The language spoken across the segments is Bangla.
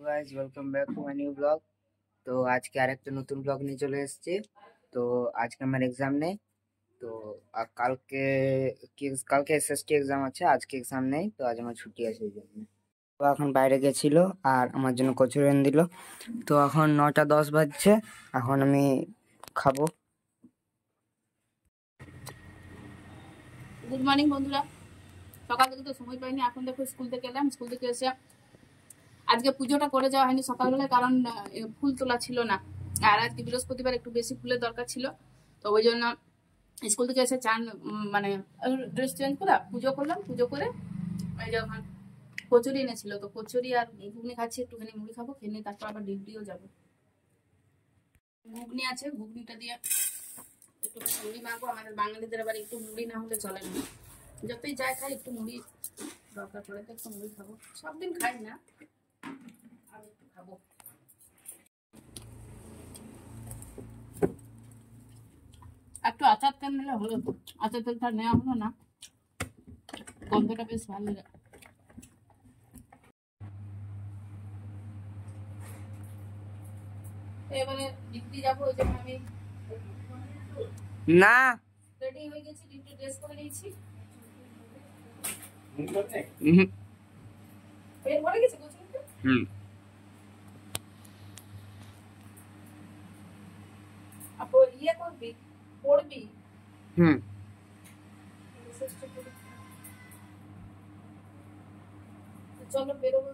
Guys, welcome back to my new blog. তো আজকে আরেকটা নতুন ব্লগ নিয়ে চলে এসেছি। তো আজকে আমার এক্সাম নেই। তো কালকে কালকে এসএসটি এক্সাম আছে, আজকে এক্সাম নেই। তো আজ আমার ছুটি আছে এই জন্য। তো এখন বাইরে গেছিল আর আমার জন্য কচুরি এনে দিল। তো এখন 9টা 10 বাজছে, এখন আমি খাবো। গুড মর্নিং বন্ধুরা, সকাল থেকে তো সময় পাইনি। এখন দেখো স্কুল থেকে এলাম, স্কুল থেকে এসে আজকে পুজোটা করে যাওয়া হয়নি সকালবেলায়, কারণ ফুল তোলা ছিল না। আর আজকে বৃহস্পতিবার একটু বেশি ফুলের দরকার ছিল, তো ওই জন্য স্কুল থেকে এসে চান মানে ড্রেস চেঞ্জ করে পুজো করলাম। পুজো করে ওই যখন কচুরি এনেছিল, তো কচুরি আর ঘুগনি খাচ্ছি, একটুখানি মুড়ি খাবো, খেয়ে নিয়ে তারপর আবার ডিউটিও যাবো। ঘুগনি আছে, ঘুগনিটা দিয়ে একটু মুড়ি মাখবো। আমাদের বাঙালিদের আবার একটু মুড়ি না হলে চলে না, যতই যাই খাই একটু মুড়ি দরকার পড়ে, তো একটু মুড়ি খাবো। সব দিন খাই না, আমি একটু খাবো। একটু আচার তেল নিলে হলো, আচার তেলটা নেওয়া হলো না, গন্ধটা বেশ ভালো লাগে। এবারে ডিউটি যাবো, ওই জন্য আমি না রেডি হয়ে গেছি, ডিউটি ড্রেস করে নিয়েছি। পেট ভরে গেছে কচুরিতে। আপু ইয়ে করবি, পড়বি? চলো বেরোবো।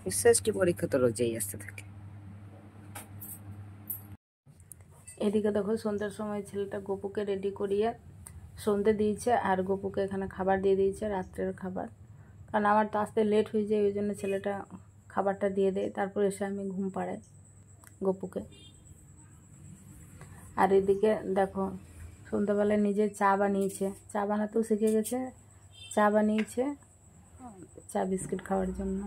এসএসটি পরীক্ষা তো রোজই আসতে থাকে। এদিকে দেখো সন্ধ্যার সময় ছেলেটা গপুকে রেডি করিয়ে সন্ধে দিয়েছে, আর গপুকে এখানে খাবার দিয়ে দিয়েছে, রাত্রের খাবার। কারণ আমার তো আসতে লেট হয়ে যায়, ওই জন্য ছেলেটা খাবারটা দিয়ে দেয়, তারপর এসে আমি ঘুম পাড়াই গপুকে। আর এদিকে দেখো সন্ধ্যাবেলায় নিজে চা বানিয়েছে, চা বানাতেও শিখে গেছে, চা বানিয়েছে চা বিস্কিট খাওয়ার জন্য।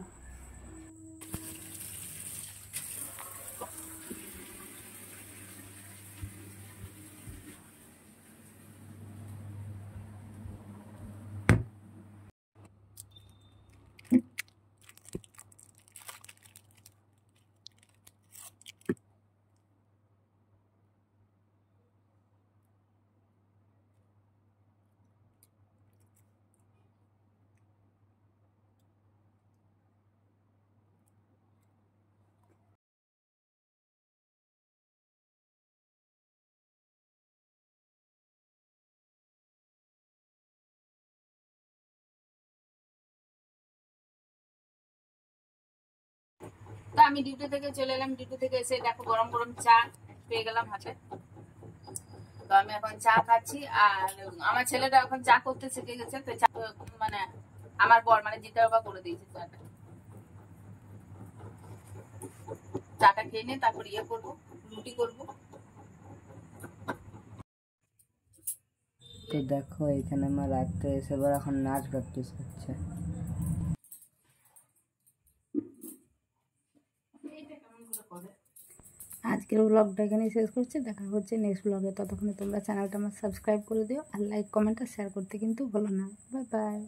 তো আমি ডিউটি থেকে চলে এলাম, ডিউটি থেকে এসে দেখো গরম গরম চা পেয়ে গেলাম হাতে। তো আমি এখন চা খাচ্ছি, আর আমার ছেলেটা এখন চা করতে শিখে গেছে। তো চা মানে আমার বর মানে জিতা বাবা করে দিয়েছে চাটা। চাটা খেয়ে নিয়ে তারপর ইয়ে করবো, রুটি করবো। তো দেখো এখানে আমার রাত্রে এসে এখন নাচ প্র্যাকটিস করছে। আজকের ব্লগটা এখানে শেষ করছি, দেখা হচ্ছে নেক্সট ব্লগে। ততক্ষণে তোমরা চ্যানেলটা আমার সাবস্ক্রাইব করে দিও, আর লাইক কমেন্ট আর শেয়ার করতে কিন্তু ভুলো না। Bye bye.